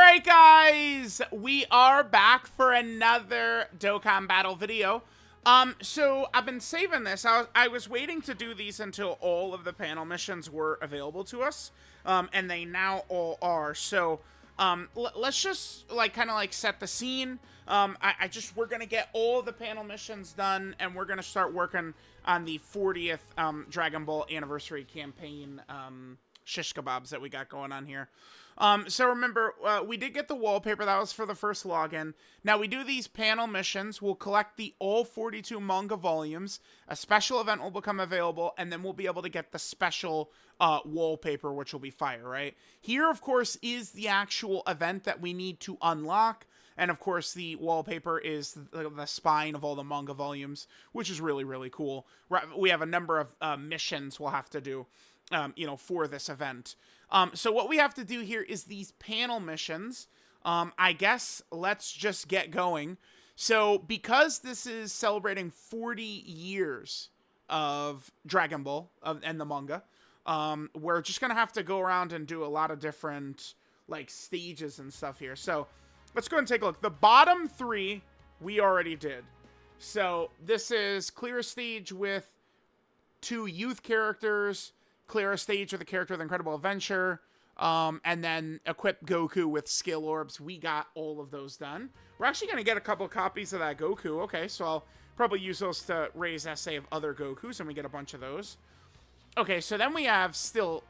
Alright guys, we are back for another Dokkan battle video. So I've been saving this. I was waiting to do these until all of the panel missions were available to us. And they now all are. So, let's just kind of set the scene. We're gonna get all the panel missions done, and we're gonna start working on the 40th Dragon Ball anniversary campaign shish kebabs that we got going on here. So remember, we did get the wallpaper. That was for the first login. Now we do these panel missions. We'll collect the all 42 manga volumes. A special event will become available, and then we'll be able to get the special wallpaper, which will be fire, right? Here, of course, is the actual event that we need to unlock. And of course, the wallpaper is the spine of all the manga volumes, which is really, really cool. We have a number of missions we'll have to do, for this event. So what we have to do here is these panel missions. I guess let's just get going. So because this is celebrating 40 years of Dragon Ball and the manga, we're just going to have to go around and do a lot of different stages and stuff here. So let's go and take a look. The bottom three we already did. So this is clear a stage with 2 youth characters, clear a stage with a character with Incredible Adventure, and then equip Goku with skill orbs. We got all of those done. We're actually going to get a couple copies of that Goku. Okay, so I'll probably use those to raise SA of other Gokus, and we get a bunch of those. Okay, so then we have still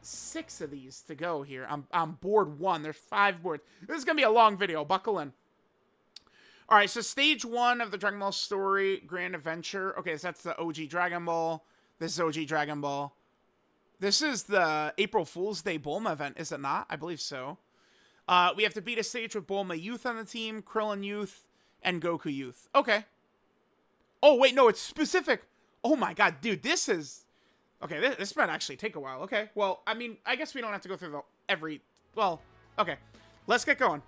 6 of these to go here. I'm board 1. There's 5 boards. This is going to be a long video. Buckle in. All right, so stage 1 of the Dragon Ball story, Grand Adventure. Okay, so that's the OG Dragon Ball. This is OG Dragon Ball. This is the April Fool's Day Bulma event, is it not? I believe so. We have to beat a stage with Bulma Youth on the team, Krillin Youth, and Goku Youth. Okay. Oh, wait, no, it's specific. Oh my god, dude, this is... Okay, this might actually take a while. Okay, well, I mean, I guess we don't have to go through Well, okay. Let's get going.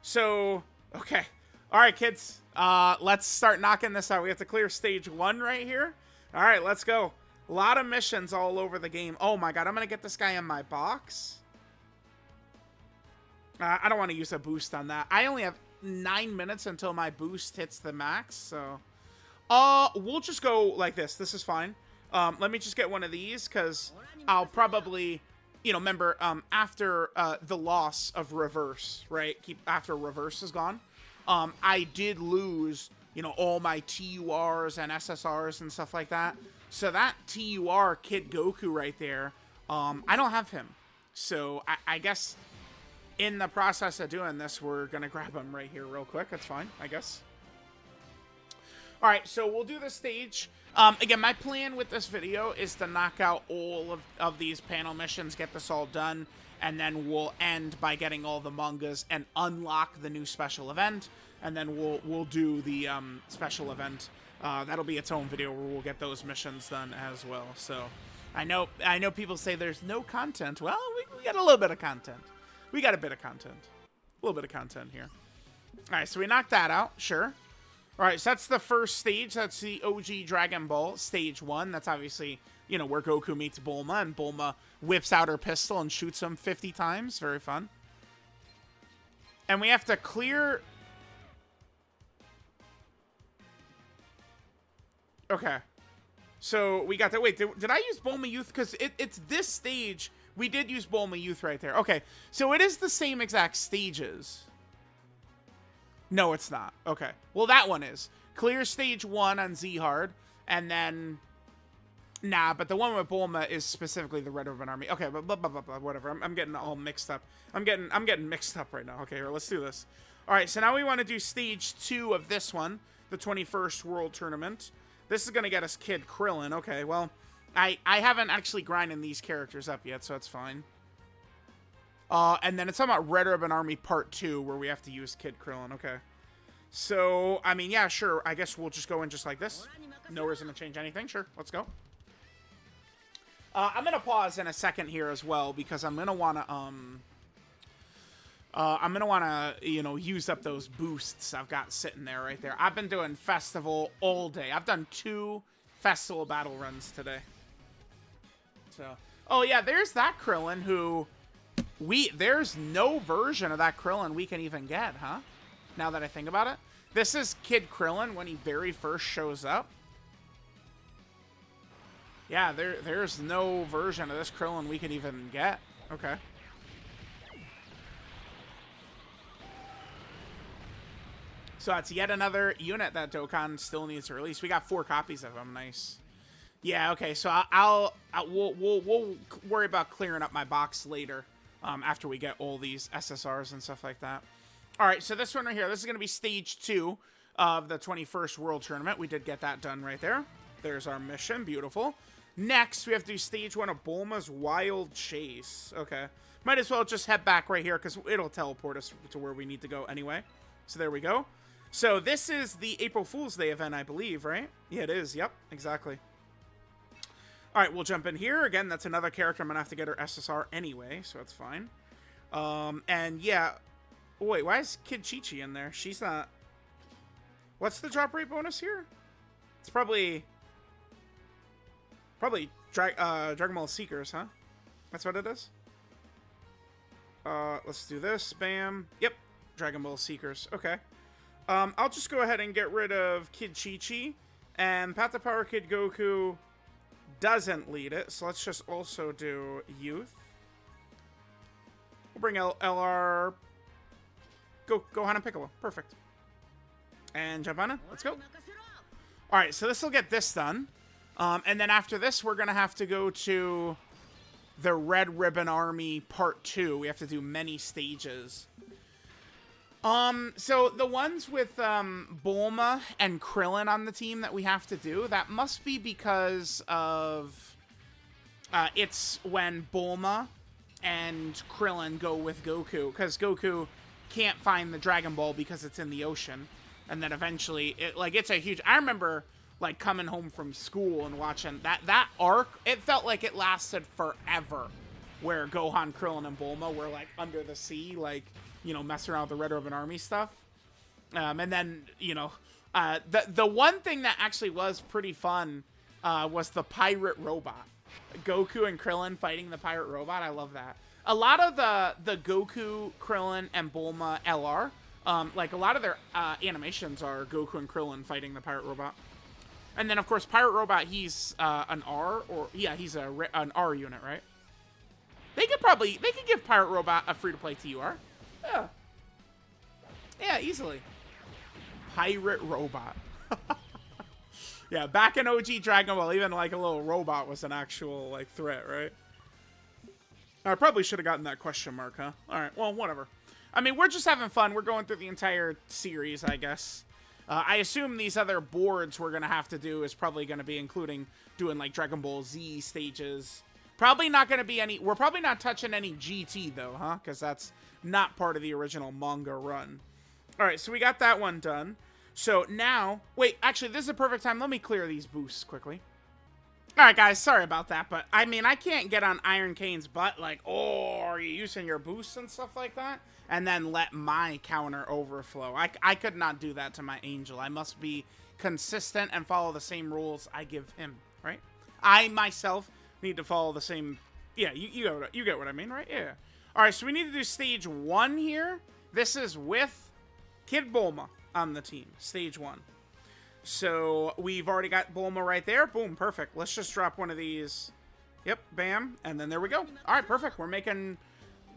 So, okay. All right, kids. Let's start knocking this out. We have to clear stage 1 right here. All right, let's go. A lot of missions all over the game. Oh my god, I'm going to get this guy in my box. I don't want to use a boost on that. I only have 9 minutes until my boost hits the max, so... we'll just go like this. This is fine. Let me just get one of these, because I'll probably, remember, after the loss of Reverse, right? After Reverse is gone, I did lose, all my TURs and SSRs and stuff like that. So that TUR Kid Goku right there, I don't have him. So I guess in the process of doing this, we're going to grab him right here real quick. That's fine, I guess. All right, so we'll do the stage. Again, my plan with this video is to knock out all of these panel missions, get this all done, and then we'll end by getting all the mangas and unlock the new special event, and then we'll do the special event. That'll be its own video where we'll get those missions done as well. So I know people say there's no content. Well, we got a little bit of content. We got a bit of content. A little bit of content here. All right, so we knocked that out. Sure. All right, so that's the first stage. That's the OG Dragon Ball, stage 1. That's obviously, where Goku meets Bulma, and Bulma whips out her pistol and shoots him 50 times. Very fun. And we have to clear... Okay. So we got that. Wait, did I use Bulma Youth? Because it's this stage. We did use Bulma Youth right there. Okay, so it is the same exact stages. No, it's not. Okay. Well, that one is. Clear stage 1 on Z-Hard, and then... Nah, but the one with Bulma is specifically the Red Ribbon Army. Okay, but blah, blah, blah, blah, whatever. I'm getting all mixed up. I'm getting mixed up right now. Okay, here, let's do this. All right, so now we want to do stage 2 of this one, the 21st World Tournament. This is going to get us Kid Krillin. Okay, well, I haven't actually grinded these characters up yet, so that's fine. And then it's talking about Red Ribbon Army Part 2, where we have to use Kid Krillin. Okay. So, I mean, yeah, sure. I guess we'll just go in just like this. No reason to change anything. Sure, let's go. I'm going to pause in a second here as well, because I'm going to want to, use up those boosts I've got sitting there right there. I've been doing Festival all day. I've done 2 Festival battle runs today. So, oh yeah, there's that Krillin who... There's no version of that Krillin we can even get, huh? Now that I think about it. This is Kid Krillin when he very first shows up. Yeah, there's no version of this Krillin we can even get. Okay. So that's yet another unit that Dokkan still needs to release. We got 4 copies of him. Nice. Yeah, okay. So we'll worry about clearing up my box later after we get all these SSRs and stuff like that. All right, so this one right here, this is going to be stage 2 of the 21st World Tournament. We did get that done right there. There's our mission. Beautiful. Next, we have to do stage 1 of Bulma's Wild Chase. Okay. Might as well just head back right here because it'll teleport us to where we need to go anyway. So there we go. So this is the April Fool's Day event, I believe, right? Yeah, it is. Yep, exactly. All right, we'll jump in here. Again, that's another character. I'm going to have to get her SSR anyway, so it's fine. And yeah... Oh, wait, why is Kid Chi-Chi in there? She's not... What's the drop rate bonus here? It's probably Dragon Ball Seekers, huh? That's what it is? Let's do this. Bam. Yep. Dragon Ball Seekers. Okay. I'll just go ahead and get rid of Kid Chi-Chi. And Path to Power Kid Goku doesn't lead it. So let's just also do Youth. We'll bring LR... Gohan and Piccolo. Perfect. And jump on it. Let's go. Alright, so this will get this done. And then after this, we're going to have to go to the Red Ribbon Army Part 2. We have to do many stages. So the ones with Bulma and Krillin on the team that we have to do, that must be because of... it's when Bulma and Krillin go with Goku. Because Goku... can't find the Dragon Ball because it's in the ocean, and then eventually it's a huge... I remember like coming home from school and watching that arc. It felt like it lasted forever, where Gohan, Krillin, and Bulma were like under the sea, like, you know, messing around with the Red Ribbon Army stuff. And then, you know, the one thing that actually was pretty fun was the pirate robot. Goku and Krillin fighting the pirate robot. I love that. A lot of the Goku, Krillin, and Bulma LR, like a lot of their animations are Goku and Krillin fighting the pirate robot. And then, of course, pirate robot, he's an R, or yeah, he's an R unit, right? They could give pirate robot a free-to-play TUR. Yeah. Yeah, easily. Pirate robot. Yeah, back in OG Dragon Ball, even like a little robot was an actual like threat, right? I probably should have gotten that question mark, huh? Alright, well, whatever. I mean, we're just having fun. We're going through the entire series, I guess. I assume these other boards we're going to have to do is probably going to be including doing, like, Dragon Ball Z stages. Probably not going to be any... We're probably not touching any GT, though, huh? Because that's not part of the original manga run. Alright, so we got that one done. So now... Wait, actually, this is a perfect time. Let me clear these boosts quickly. Alright, guys, sorry about that, but, I mean, I can't get on Iron Kane's butt, like, oh, are you using your boosts and stuff like that? And then let my counter overflow. I could not do that to my Angel. I must be consistent and follow the same rules I give him, right? I, myself, need to follow the same... Yeah, you get what I mean, right? Yeah. Alright, so we need to do stage 1 here. This is with Kid Bulma on the team. Stage 1. So, we've already got Bulma right there. Boom, perfect. Let's just drop one of these. Yep, bam. And then there we go. Alright, perfect. We're making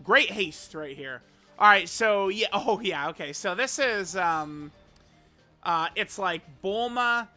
great haste right here. Alright, so, yeah. Oh, yeah, okay. So, this is, it's like Bulma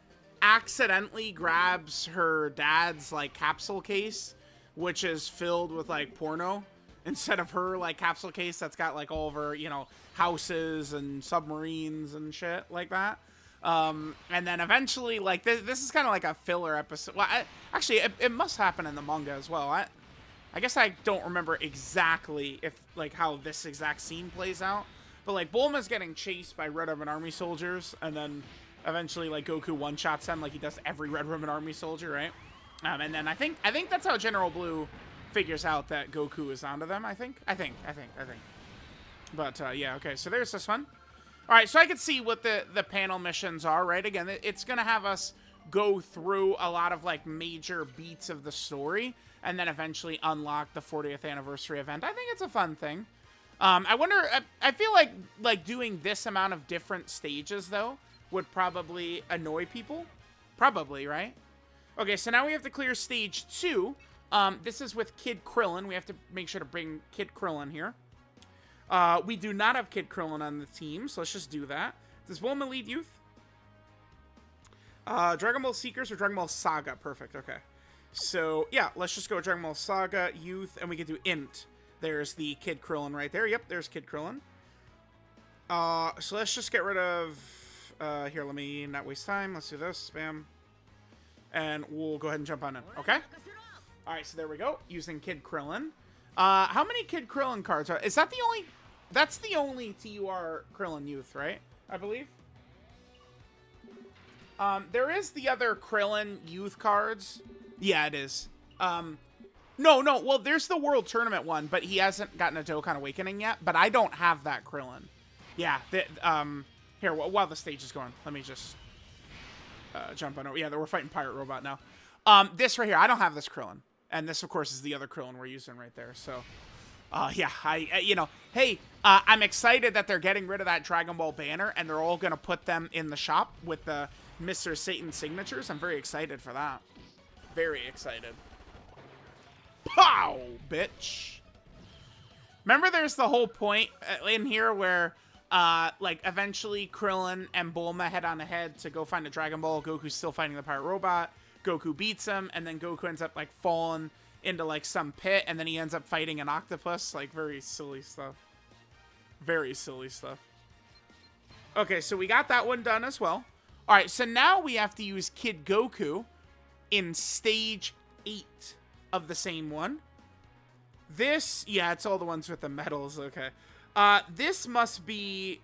accidentally grabs her dad's, like, capsule case, which is filled with, like, porno, instead of her, like, capsule case that's got, like, all of her, you know, houses and submarines and shit like that. And then eventually, like, this is kind of like a filler episode. Well, actually, it must happen in the manga as well. I guess I don't remember exactly if, like, how this exact scene plays out. But, like, Bulma's getting chased by Red Ribbon Army soldiers, and then eventually, like, Goku one-shots them like he does every Red Ribbon Army soldier, right? And then I think that's how General Blue figures out that Goku is onto them, I think. But, yeah, okay, so there's this one. Alright, so I can see what the panel missions are, right? Again, it's going to have us go through a lot of like major beats of the story and then eventually unlock the 40th anniversary event. I think it's a fun thing. I wonder, I feel like doing this amount of different stages though would probably annoy people. Probably, right? Okay, so now we have to clear stage 2. This is with Kid Krillin. We have to make sure to bring Kid Krillin here. We do not have Kid Krillin on the team, so let's just do that. Does Bulma lead youth? Dragon Ball Seekers or Dragon Ball Saga? Perfect, okay. So, yeah, let's just go Dragon Ball Saga, youth, and we can do int. There's the Kid Krillin right there. Yep, there's Kid Krillin. So let's just get rid of... here, let me not waste time. Let's do this. Spam. And we'll go ahead and jump on in. Okay? Alright, so there we go. Using Kid Krillin. How many Kid Krillin cards are... Is that the only... That's the only TUR Krillin youth, right? I believe. There is the other Krillin youth cards. Yeah, it is. No, well, there's the World Tournament one, but he hasn't gotten a Dokkan Awakening yet, but I don't have that Krillin. Yeah, here, while the stage is going, let me just jump on over. Yeah, we're fighting Pirate Robot now. This right here, I don't have this Krillin. And this, of course, is the other Krillin we're using right there, so... yeah, you know, hey, I'm excited that they're getting rid of that Dragon Ball banner, and they're all gonna put them in the shop with the Mr. Satan signatures. I'm very excited for that. Very excited. Pow, bitch. Remember there's the whole point in here where, like, eventually Krillin and Bulma head on ahead to go find a Dragon Ball. Goku's still fighting the Pirate Robot. Goku beats him, and then Goku ends up, like, falling into, like, some pit, and then he ends up fighting an octopus. Like, very silly stuff. Very silly stuff. Okay, so we got that one done as well. Alright, so now we have to use Kid Goku in Stage 8 of the same one. This, yeah, it's all the ones with the medals, okay. This must be...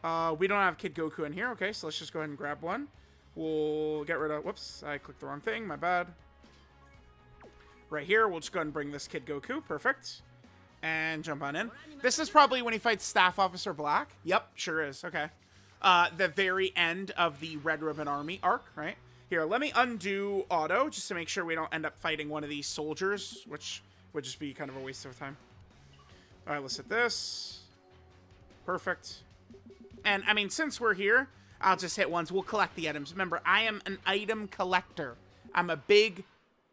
we don't have Kid Goku in here, okay, so let's just go ahead and grab one. We'll get rid of... Whoops, I clicked the wrong thing, my bad. Right here, we'll just go ahead and bring this Kid Goku, perfect. And jump on in. This is probably when he fights Staff Officer Black. Yep, sure is, okay. The very end of the Red Ribbon Army arc, right? Here, let me undo auto, just to make sure we don't end up fighting one of these soldiers, which would just be kind of a waste of time. Alright, let's hit this. Perfect. And, I mean, since we're here, I'll just hit once. We'll collect the items. Remember, I am an item collector. I'm a big,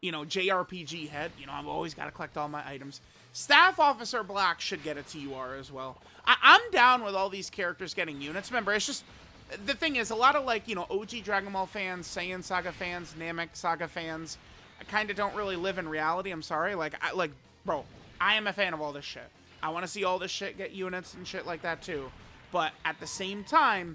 you know, JRPG head. You know, I've always got to collect all my items. Staff Officer Black should get a TUR as well. I'm down with all these characters getting units. Remember, it's just... The thing is, a lot of, like, you know, OG Dragon Ball fans, Saiyan Saga fans, Namek Saga fans, kind of don't really live in reality. I'm sorry. Like, bro, I am a fan of all this shit. I want to see all this shit get units and shit like that, too. But at the same time,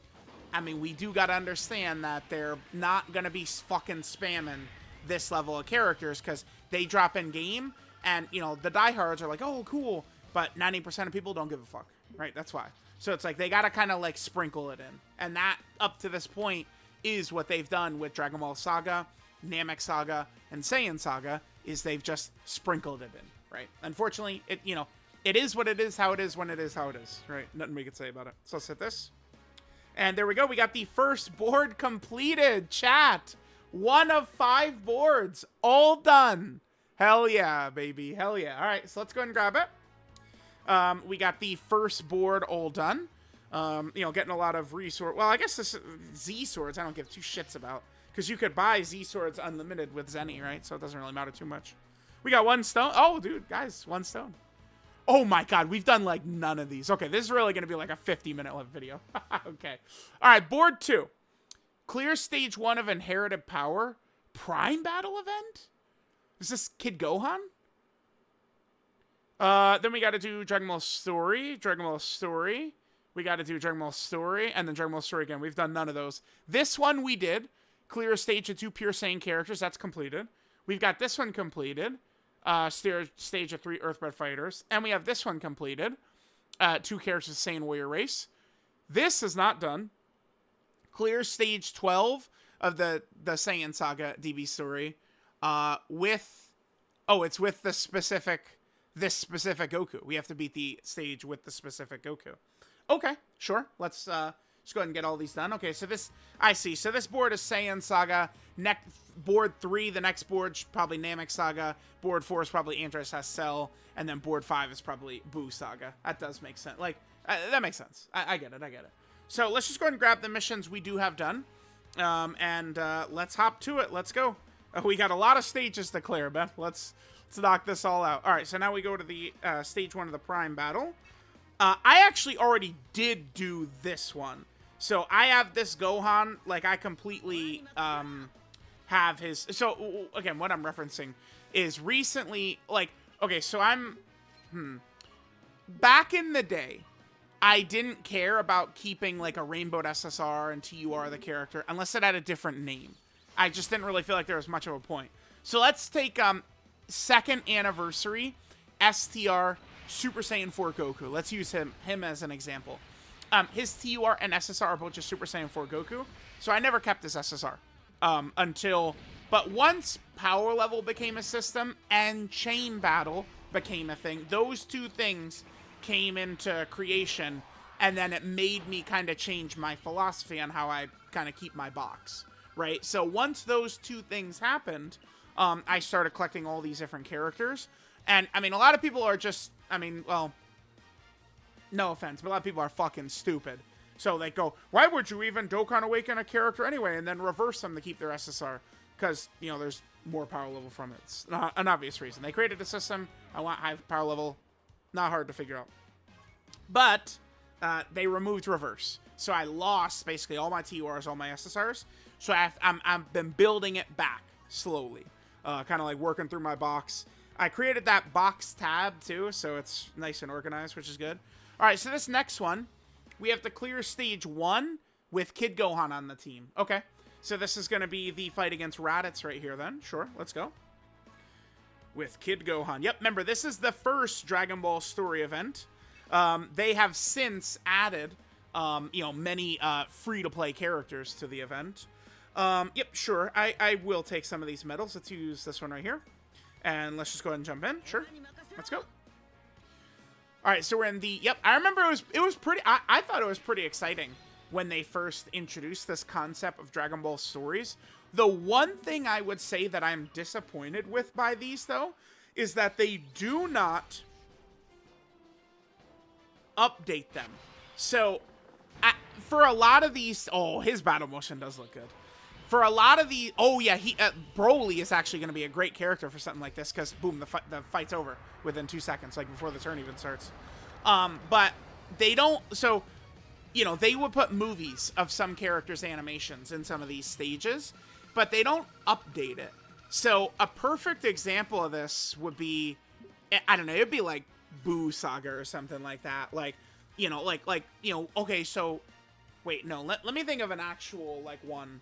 I mean, we do got to understand that they're not going to be fucking spamming this level of characters because they drop in game and, you know, the diehards are like, oh, cool. But 90% of people don't give a fuck, right? That's why. So it's like they got to kind of like sprinkle it in. And that, up to this point, is what they've done with Dragon Ball Saga, Namek Saga, and Saiyan Saga, is they've just sprinkled it in, right? Unfortunately, it, you know, it is what it is, how it is, when it is, how it is, right? Nothing we can say about it. So let's hit this. And there we go. We got the first board completed, chat. 1 of 5 boards. All done. Hell yeah, baby. Hell yeah. All right, so let's go ahead and grab it. We got the first board all done. You know, getting a lot of resource. Well, I guess this Z swords I don't give two shits about. Because you could buy Z swords unlimited with Zenny, right? So it doesn't really matter too much. We got 1 stone. Oh, dude, guys, 1 stone. Oh my god, we've done like none of these. Okay, this is really going to be like a 50-minute video. Okay. All right, board 2. Clear stage 1 of Inherited Power. Prime Battle event? Is this Kid Gohan? Then we got to do Dragon Ball Story. Dragon Ball Story. We got to do Dragon Ball Story. And then Dragon Ball Story again. We've done none of those. This one we did. Clear a stage of 2 Pure Saiyan characters. That's completed. We've got this one completed. Stage of 3 Earthbred Fighters. And we have this one completed. 2 characters of Saiyan Warrior Race. This is not done. Clear stage 12 of the Saiyan Saga DB story. With... Oh, it's with the specific... This specific Goku. We have to beat the stage with the specific Goku. Okay, sure. Let's Let's go ahead and get all these done. Okay, so this, I see. So this board is Saiyan Saga. Board 3, the next board's probably Namek Saga. Board 4 is probably Andros has Cell. And then board 5 is probably Boo Saga. That does make sense. Like, that makes sense. I get it. I get it. So let's just go ahead and grab the missions we do have done. Let's hop to it. Let's go. We got a lot of stages to clear, Beth. Let's knock this all out. All right, so now we go to the stage 1 of the Prime Battle. I actually already did do this one. So I have this Gohan, like I completely have his... So, again, what I'm referencing is recently, like, okay, so I'm... Back in the day, I didn't care about keeping, like, a Rainbowed SSR and TUR the character, unless it had a different name. I just didn't really feel like there was much of a point. So let's take, 2nd anniversary, STR, Super Saiyan 4 Goku. Let's use him as an example. His TUR and SSR are both just Super Saiyan 4 Goku, so I never kept his SSR until... But once Power Level became a system and Chain Battle became a thing, those two things came into creation, and then it made me kind of change my philosophy on how I kind of keep my box, right? So once those two things happened, I started collecting all these different characters, and, I mean, a lot of people are just, I mean, well... No offense, but a lot of people are fucking stupid. So they go, why would you even Dokkan Awaken a character anyway and then reverse them to keep their SSR? Because, you know, there's more power level from it. It's not an obvious reason. They created a system. I want high power level. Not hard to figure out. But they removed reverse. So I lost basically all my TURs, all my SSRs. So I've been building it back slowly. Kind of like working through my box. I created that box tab too, so it's nice and organized, which is good. All right, so this next one, we have to clear stage 1 with Kid Gohan on the team. Okay, so this is going to be the fight against Raditz right here then. Sure, let's go. With Kid Gohan. Yep, remember, this is the first Dragon Ball story event. They have since added, you know, many free-to-play characters to the event. Yep, sure, I will take some of these medals. Let's use this one right here. And let's just go ahead and jump in. Sure, let's go. All right, so we're in the... Yep, I remember it was pretty... I thought it was pretty exciting when they first introduced this concept of Dragon Ball stories. The one thing I would say that I'm disappointed with by these, though, is that they do not update them. So, for a lot of these... Oh, his battle motion does look good. For a lot of the... Oh, yeah, Broly is actually going to be a great character for something like this, because, boom, the fight's over within 2 seconds, like, before the turn even starts. But they don't... So, you know, they would put movies of some characters' animations in some of these stages, but they don't update it. So, a perfect example of this would be... I don't know, it'd be, like, Boo Saga or something like that. Like, you know, you know, okay, so... Wait, no, let me think of an actual, like, one...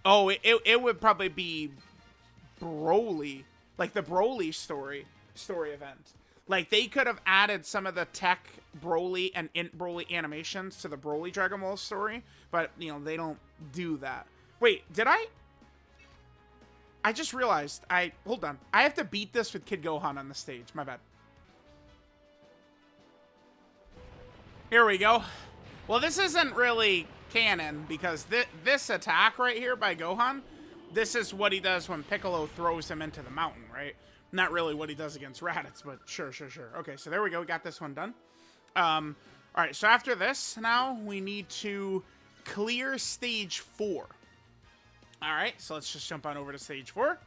Oh, it would probably be Broly, like the Broly story event. Like, they could have added some of the tech Broly and Int Broly animations to the Broly Dragon Ball story, but, you know, they don't do that. Wait, did I just realized, hold on. I have to beat this with Kid Gohan on the stage. My bad. Here we go. Well, this isn't really canon, because this attack right here by Gohan, this is what he does when Piccolo throws him into the mountain, right? Not really what he does against Raditz, but sure. Okay, so there we go. We got this one done. All right, so after this, now we need to clear stage 4. All right, so let's just jump on over to stage 4.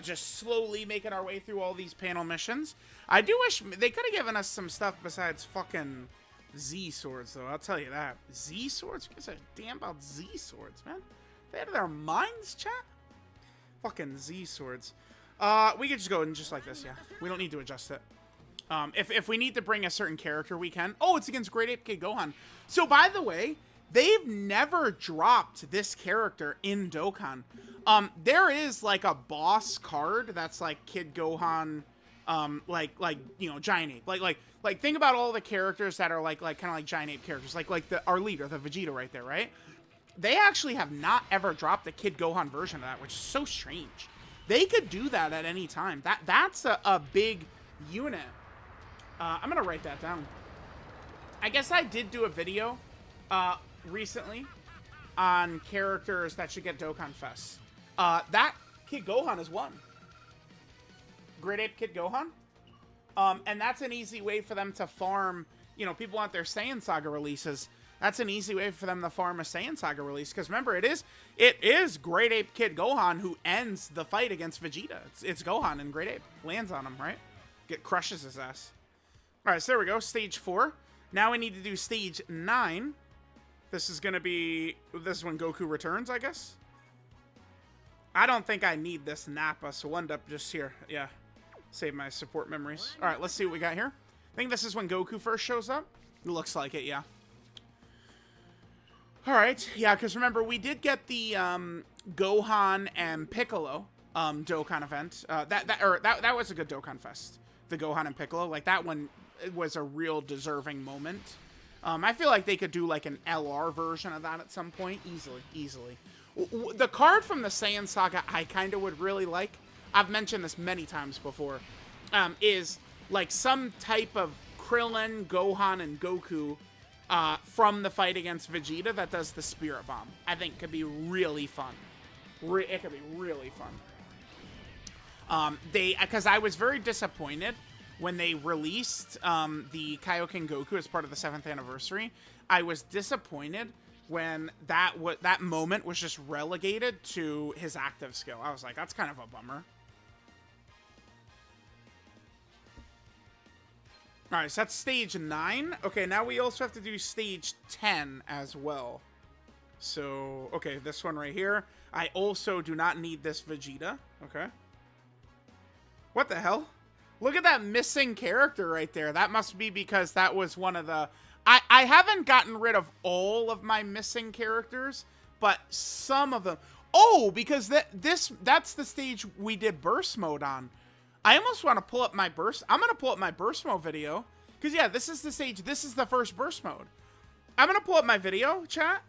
Just slowly making our way through all these panel missions. I do wish they could have given us some stuff besides fucking Z swords, though. I'll tell you that. Z swords? Who gives a damn about Z swords, man? They out of their minds, chat? Fucking Z swords. We could just go and just like this, yeah. We don't need to adjust it. If we need to bring a certain character, we can. Oh, it's against Great Ape Kid Gohan. So, by the way, they've never dropped this character in Dokkan. There is, like, a boss card that's, like, Kid Gohan, like, you know, Giant Ape. Like, think about all the characters that are, like kind of like Giant Ape characters. Like our leader, the Vegeta right there, right? They actually have not ever dropped a Kid Gohan version of that, which is so strange. They could do that at any time. That's a big unit. I'm going to write that down. I guess I did do a video recently on characters that should get Dokkan Fest. That Kid Gohan is one. Great Ape Kid Gohan. And that's an easy way for them to farm. You know, people want their Saiyan Saga releases. That's an easy way for them to farm a Saiyan Saga release. Because remember, it is Great Ape Kid Gohan who ends the fight against Vegeta. It's Gohan and Great Ape. Lands on him, right? Crushes his ass. Alright, so there we go. Stage 4. Now we need to do stage 9. This is when Goku returns, I guess. I don't think I need this Nappa, so we'll end up just here. Yeah. Save my support memories. Alright, let's see what we got here. I think this is when Goku first shows up. It looks like it, yeah. Alright, yeah, because remember, we did get the Gohan and Piccolo Dokkan event. That was a good Dokkan Fest. The Gohan and Piccolo. Like, that one was a real deserving moment. I feel like they could do, like, an LR version of that at some point. Easily. The card from the Saiyan Saga I kind of would really like, I've mentioned this many times before, is, like, some type of Krillin, Gohan, and Goku from the fight against Vegeta that does the Spirit Bomb. I think could be really fun. It could be really fun. Because I was very disappointed when they released the Kaioken Goku as part of the 7th anniversary. I was disappointed when that moment was just relegated to his active skill. I was like, that's kind of a bummer. Alright, so that's stage 9. Okay, now we also have to do stage 10 as well. So, okay, this one right here. I also do not need this Vegeta. Okay. What the hell? Look at that missing character right there. That must be because that was one of the... I haven't gotten rid of all of my missing characters, but some of them... Oh, because that's the stage we did burst mode on. I almost want to pull up my burst... I'm going to pull up my burst mode video. Because, yeah, this is the stage... This is the first burst mode. I'm going to pull up my video, chat.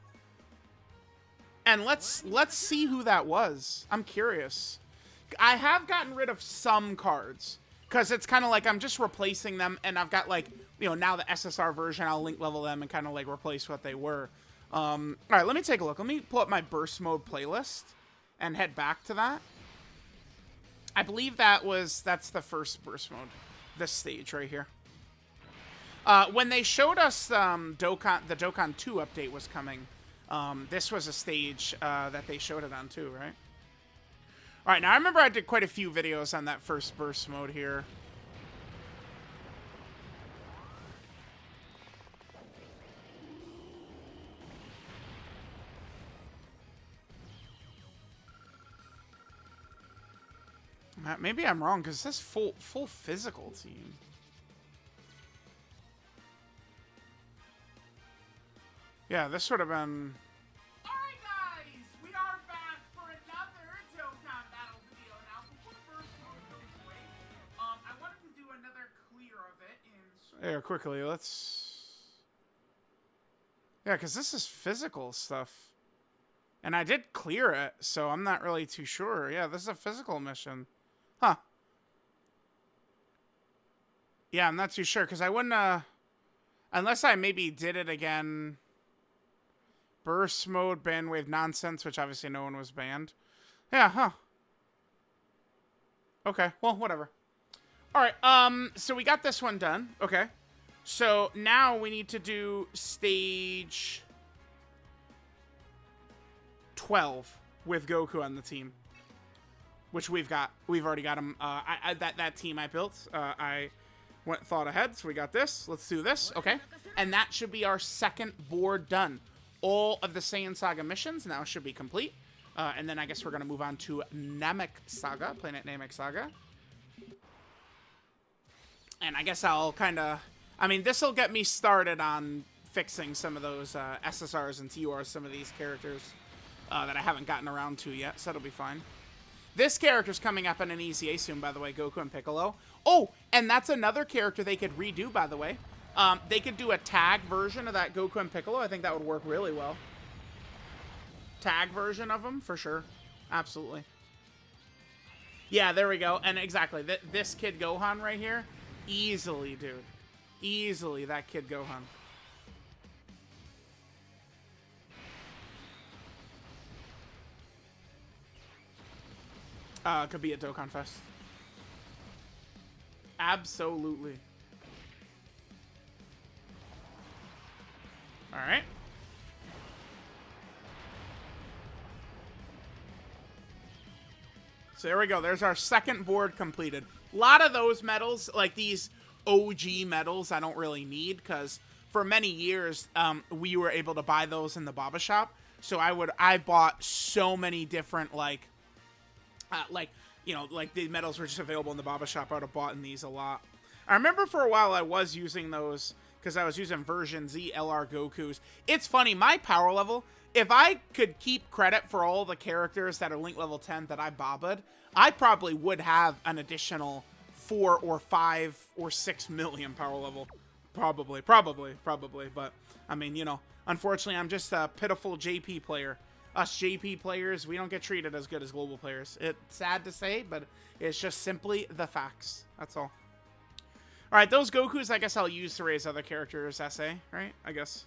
And let's see who that was. I'm curious. I have gotten rid of some cards. Because it's kind of like I'm just replacing them, and I've got, like, you know, now the SSR version, I'll link level them and kind of, like, replace what they were. All right, let me take a look. Let me pull up my burst mode playlist and head back to that. I believe that's the first burst mode, this stage right here. When they showed us the Dokkan 2 update was coming, this was a stage that they showed it on too, right? All right, now I remember I did quite a few videos on that first burst mode here. Maybe I'm wrong, because it says full physical team. Yeah, this would have been... Alright guys, we are back for another Dokkan Battle video. Now, before burst mode goes away, I wanted to do another clear of it in... Yeah, quickly, let's... Yeah, because this is physical stuff. And I did clear it, so I'm not really too sure. Yeah, this is a physical mission. Huh. Yeah, I'm not too sure, because I wouldn't, unless I maybe did it again. Burst mode, bandwave nonsense, which obviously no one was banned. Yeah, huh. Okay, well, whatever. Alright, so we got this one done. Okay. So, now we need to do stage 12 with Goku on the team. Which we've already got him. That team I built, I thought ahead, so we got this. Let's do this, okay? And that should be our second board done. All of the Saiyan Saga missions now should be complete. And then I guess we're going to move on to Namek Saga, Planet Namek Saga. And I guess I'll kind of... I mean, this will get me started on fixing some of those SSRs and TURs, some of these characters that I haven't gotten around to yet, so that'll be fine. This character's coming up in an EZA soon, by the way, Goku and Piccolo. Oh, and that's another character they could redo, by the way. They could do a tag version of that Goku and Piccolo. I think that would work really well. Tag version of them, for sure. Absolutely. Yeah, there we go. And exactly, this Kid Gohan right here, easily, dude. Easily, that Kid Gohan. Could be a Dokkan Fest. Absolutely. All right. So there we go. There's our second board completed. A lot of those medals, like these OG medals, I don't really need because for many years we were able to buy those in the Baba shop. So I bought so many different like the medals were just available in the Baba shop. I would have bought in these a lot. I remember for a while I was using those because I was using version Z LR Gokus. It's funny, my power level, if I could keep credit for all the characters that are Link level 10 that I bobbed, I probably would have an additional 4 or 5 or 6 million power level. Probably. But, I mean, you know, unfortunately, I'm just a pitiful JP player. Us JP players, we don't get treated as good as global players. It's sad to say, but it's just simply the facts. That's all. Alright, those Gokus, I guess I'll use to raise other characters' SA, right? I guess.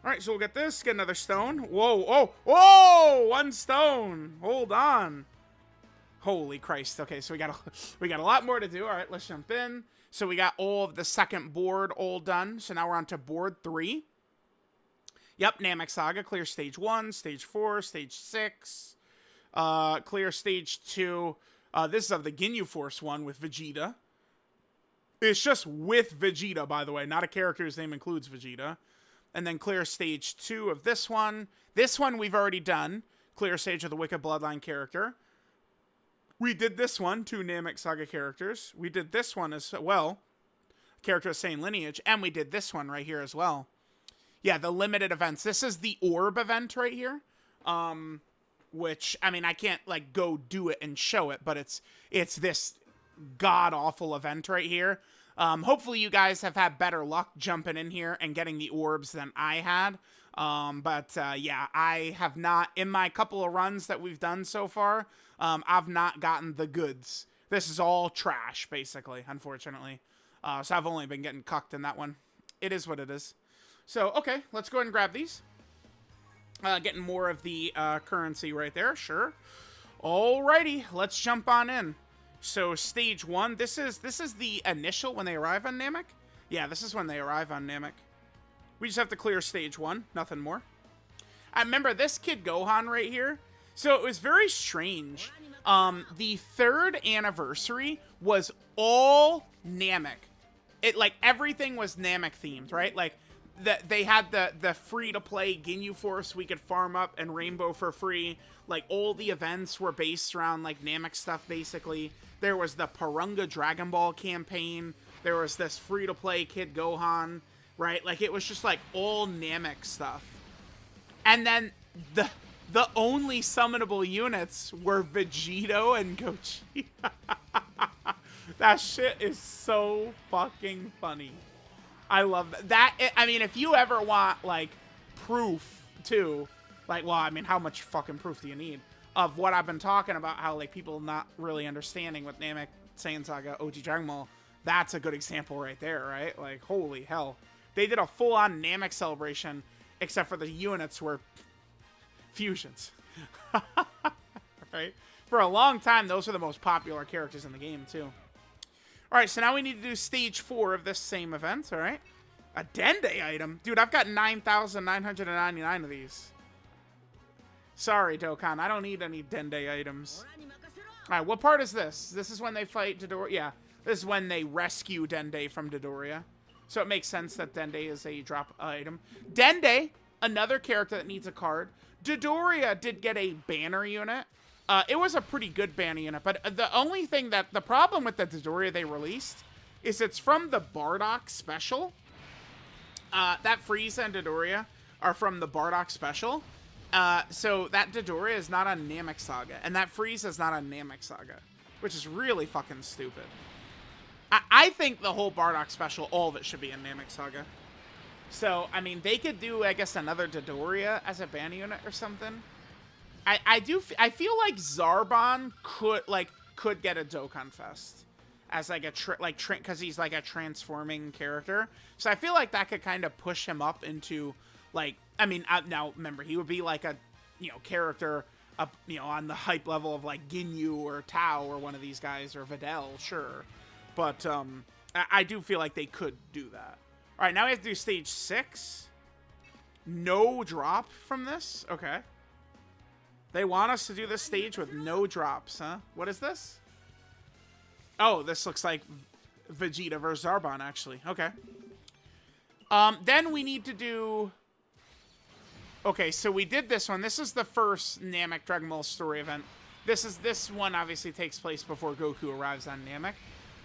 Alright, so we'll get this, get another stone. Whoa, oh, whoa! 1 stone! Hold on. Holy Christ. Okay, so we got a lot more to do. Alright, let's jump in. So we got all of the second board all done. So now we're on to board 3. Yep, Namek Saga, clear stage 1, stage 4, stage 6. Clear stage 2. This is of the Ginyu Force one with Vegeta. It's just with Vegeta, by the way, not a character whose name includes Vegeta. And then clear stage 2 of this one. This one we've already done. Clear stage of the Wicked Bloodline character. We did this one, 2 Namek Saga characters. We did this one as well. Character of same lineage. And we did this one right here as well. Yeah, the limited events. This is the orb event right here. Which, I mean, I can't, like, go do it and show it. But it's this god-awful event right here. Hopefully you guys have had better luck jumping in here and getting the orbs than I had. Yeah, I have not, in my couple of runs that we've done so far, I've not gotten the goods. This is all trash, basically, unfortunately. So I've only been getting cucked in that one. It is what it is. So, okay, let's go ahead and grab these. Getting more of the currency right there, sure. Alrighty, let's jump on in. So stage 1, this is the initial when they arrive on Namek. Yeah, this is when they arrive on Namek. We just have to clear stage 1, nothing more. I remember this Kid Gohan right here. So it was very strange. The 3rd anniversary was all Namek. It like everything was Namek themed, right? Like they had the free-to-play Ginyu Force we could farm up and Rainbow for free. Like all the events were based around like Namek stuff basically. There was the Parunga Dragon Ball campaign. There was this free-to-play Kid Gohan, right? Like, it was just, like, all Namek stuff. And then the only summonable units were Vegito and Gochi. That shit is so fucking funny. I love that. I mean, if you ever want, like, proof, too, like, well, I mean, how much fucking proof do you need? Of what I've been talking about, how, like, people not really understanding what Namek Saiyan Saga OG Dragon Ball, that's a good example right there, right? Like, holy hell. They did a full-on Namek celebration, except for the units were fusions. Right? For a long time, those were the most popular characters in the game, too. Alright, so now we need to do stage 4 of this same event, alright? A Dende item? Dude, I've got 9,999 of these. Sorry, Dokkan. I don't need any Dende items. Alright, what part is this? This is when they fight Dodoria? Yeah, this is when they rescue Dende from Dodoria. So it makes sense that Dende is a drop item. Dende, another character that needs a card. Dodoria did get a banner unit. It was a pretty good banner unit, but the only thing that... The problem with the Dodoria they released is it's from the Bardock special. That Frieza and Dodoria are from the Bardock special. So that Dodoria is not on Namek Saga, and that Frieza is not on Namek Saga, which is really fucking stupid. I think the whole Bardock special, all of it should be in Namek Saga. So, I mean, they could do, I guess, another Dodoria as a banner unit or something. I feel like Zarbon could get a Dokkan Fest as like a because he's like a transforming character. So I feel like that could kind of push him up into like, I mean, now remember, he would be like a, you know, character up, you know, on the hype level of like Ginyu or Tao or one of these guys, or Videl, sure. But I do feel like they could do that. All right, now we have to do stage 6. No drop from this? Okay. They want us to do this stage with no drops, huh? What is this? Oh, this looks like Vegeta versus Zarbon, actually. Okay. Then we need to do... Okay, so we did this one. This is the first Namek Dragon Ball story event. This one obviously takes place before Goku arrives on Namek.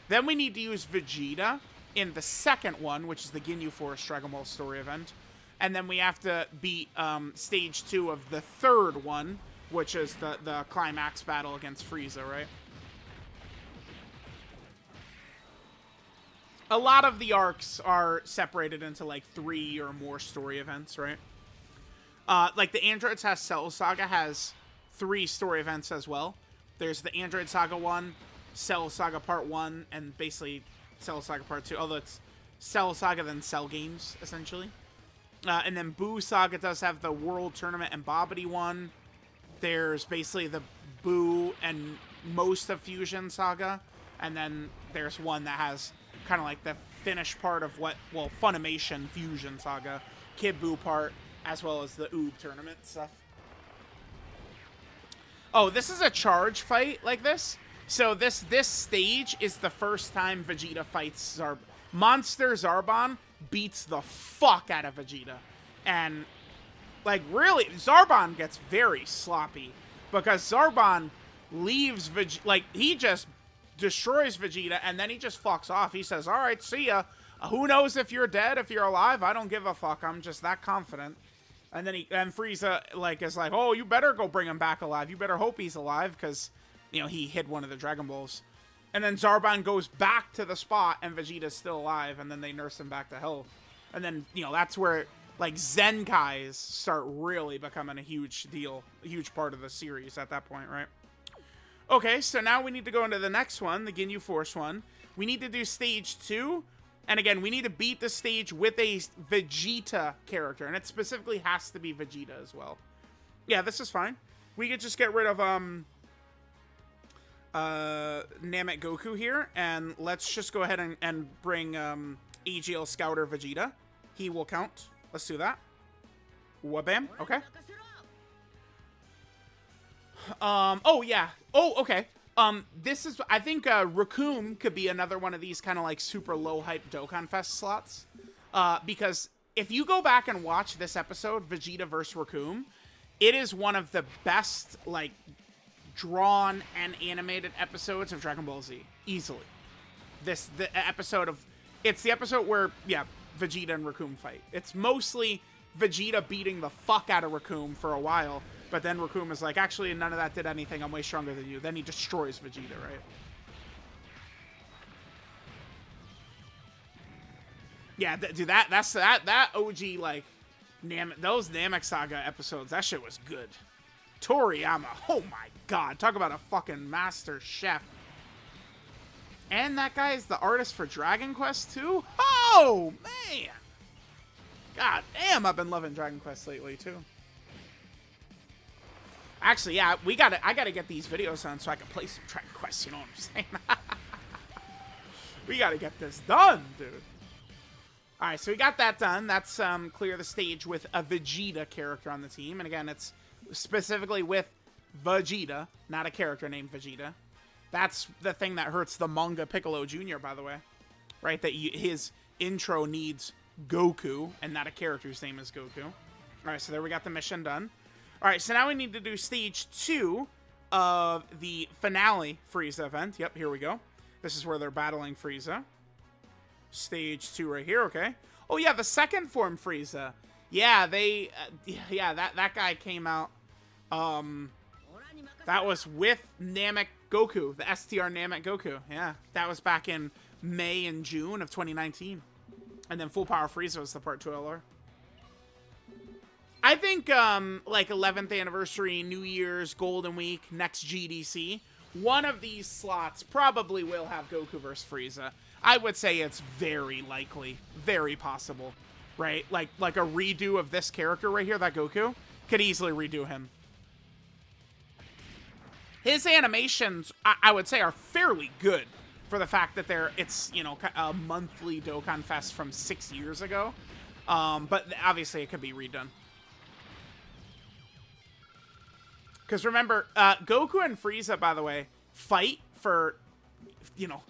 Then we need to use Vegeta in the second one, which is the Ginyu Force Dragon Ball story event. And then we have to beat stage 2 of the third one, which is the climax battle against Frieza, right? A lot of the arcs are separated into like 3 or more story events, right? Like the Android Cell Saga has 3 story events as well. There's the Android Saga 1, Cell Saga Part 1, and basically Cell Saga Part 2. Although it's Cell Saga then Cell Games, essentially. And then Buu Saga does have the World Tournament and Bobbity one. There's basically the Buu and most of Fusion Saga. And then there's one that has kind of like the finished part of what, well, Funimation Fusion Saga, Kid Buu part, as well as the Oob tournament stuff. Oh, this is a charge fight like this. So this stage is the first time Vegeta fights Monster Zarbon beats the fuck out of Vegeta. And, like, really, Zarbon gets very sloppy. Because Zarbon leaves Vegeta, like, he just destroys Vegeta, and then he just fucks off. He says, alright, see ya. Who knows if you're dead, if you're alive? I don't give a fuck. I'm just that confident. And then Frieza, like, is like, oh, you better go bring him back alive. You better hope he's alive, because, you know, he hid one of the Dragon Balls. And then Zarbon goes back to the spot, and Vegeta's still alive, and then they nurse him back to health. And then, you know, that's where, like, Zenkais start really becoming a huge deal, a huge part of the series at that point, right? Okay, so now we need to go into the next one, the Ginyu Force one. We need to do stage 2. And again, we need to beat the stage with a Vegeta character. And it specifically has to be Vegeta as well. Yeah, this is fine. We could just get rid of Namek Goku here. And let's just go ahead and bring AGL Scouter Vegeta. He will count. Let's do that. Wabam. Okay. Oh, yeah. Oh, okay. This is, I think, Raccoon could be another one of these kind of like super low hype Dokkan Fest slots. Because if you go back and watch this episode, Vegeta vs. Raccoon, it is one of the best, like, drawn and animated episodes of Dragon Ball Z. Easily. It's the episode where, yeah, Vegeta and Raccoon fight. It's mostly Vegeta beating the fuck out of Raccoon for a while. But then Raccoon is like, actually, none of that did anything. I'm way stronger than you. Then he destroys Vegeta, right? Yeah, dude, that OG, like, those Namek Saga episodes, that shit was good. Toriyama, oh my god. Talk about a fucking master chef. And that guy is the artist for Dragon Quest too? Oh, man! God damn, I've been loving Dragon Quest lately, too. Actually, yeah, I gotta get these videos on so I can play some Dragon Quest, you know what I'm saying? We gotta get this done, dude. Alright, so we got that done. That's clear the stage with a Vegeta character on the team. And again, it's specifically with Vegeta, not a character named Vegeta. That's the thing that hurts the manga Piccolo Jr., by the way. Right? That his intro needs Goku, and not a character whose name is Goku. Alright, so there we got the mission done. Alright, so now we need to do stage 2 of the finale Frieza event. Yep, here we go. This is where they're battling Frieza. Stage 2 right here, okay. Oh yeah, the second form Frieza. Yeah, that guy came out. That was with Namek Goku, the STR Namek Goku. Yeah, that was back in May and June of 2019. And then Full Power Frieza was the Part 2 LR. I think, like, 11th anniversary, New Year's, Golden Week, next GDC, one of these slots probably will have Goku vs. Frieza. I would say it's very likely, very possible, right? Like a redo of this character right here, that Goku, could easily redo him. His animations, I would say, are fairly good for the fact that it's, you know, a monthly Dokkan Fest from 6 years ago. But obviously it could be redone. Because remember, Goku and Frieza, by the way, fight for, you know,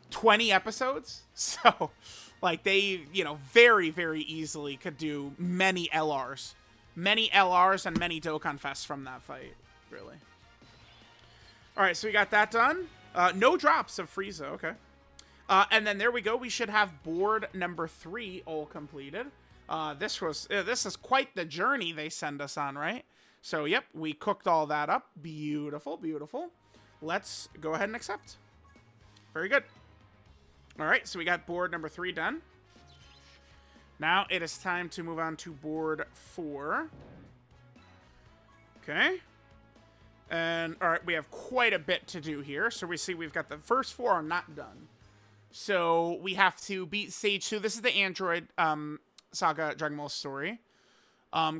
20 episodes. So, like, they, you know, very, very easily could do many LRs. Many LRs and many Dokkan Fests from that fight, really. Alright, so we got that done. No drops of Frieza, okay. And then there we go. We should have board number 3 all completed. This is quite the journey they send us on, right? So, yep, we cooked all that up. Beautiful, beautiful. Let's go ahead and accept. Very good. All right, so we got board number 3 done. Now it is time to move on to board 4. Okay. And, all right, we have quite a bit to do here. So we see we've got the first 4 are not done. So we have to beat stage 2. This is the Android Saga Dragon Ball story.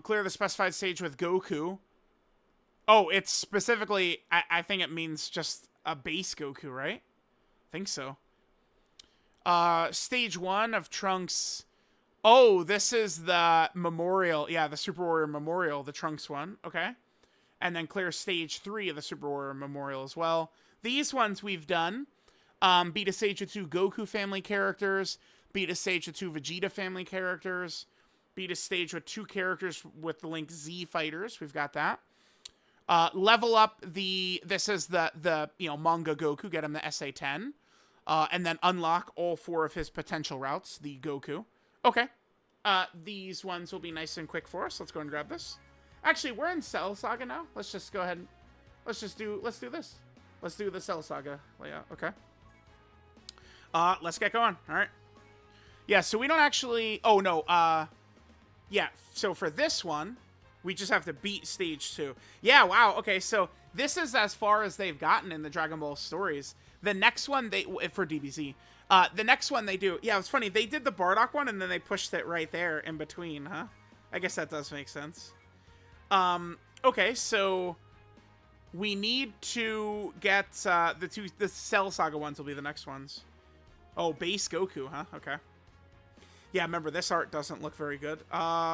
Clear the specified stage with Goku. Oh, it's specifically, I think it means just a base Goku, right? I think so. Stage 1 of Trunks. Oh, this is the memorial. Yeah, the Super Warrior Memorial, the Trunks one. Okay. And then clear stage 3 of the Super Warrior Memorial as well. These ones we've done. Beat a stage with 2 Goku family characters. Beat a stage with 2 Vegeta family characters. Beat a stage with 2 characters with the Link Z fighters. We've got that. Level up this is the you know, MANGA Goku, get him the SA-10. And then unlock all 4 of his potential routes, the Goku. Okay. These ones will be nice and quick for us. Let's go and grab this. Actually, we're in Cell Saga now. Let's just go ahead and let's do this. Let's do the Cell Saga layout. Okay. Let's get going. All right. Yeah, so we don't actually, oh no, yeah, so for this one, we just have to beat stage 2. Yeah, wow, okay, so this is as far as they've gotten in the Dragon Ball stories. The next one, for DBZ, the next one they do, yeah, it's funny, they did the Bardock one, and then they pushed it right there in between, huh? I guess that does make sense. Okay, so we need to get, the Cell Saga ones will be the next ones. Oh, base Goku, huh? Okay. Yeah, remember, this art doesn't look very good.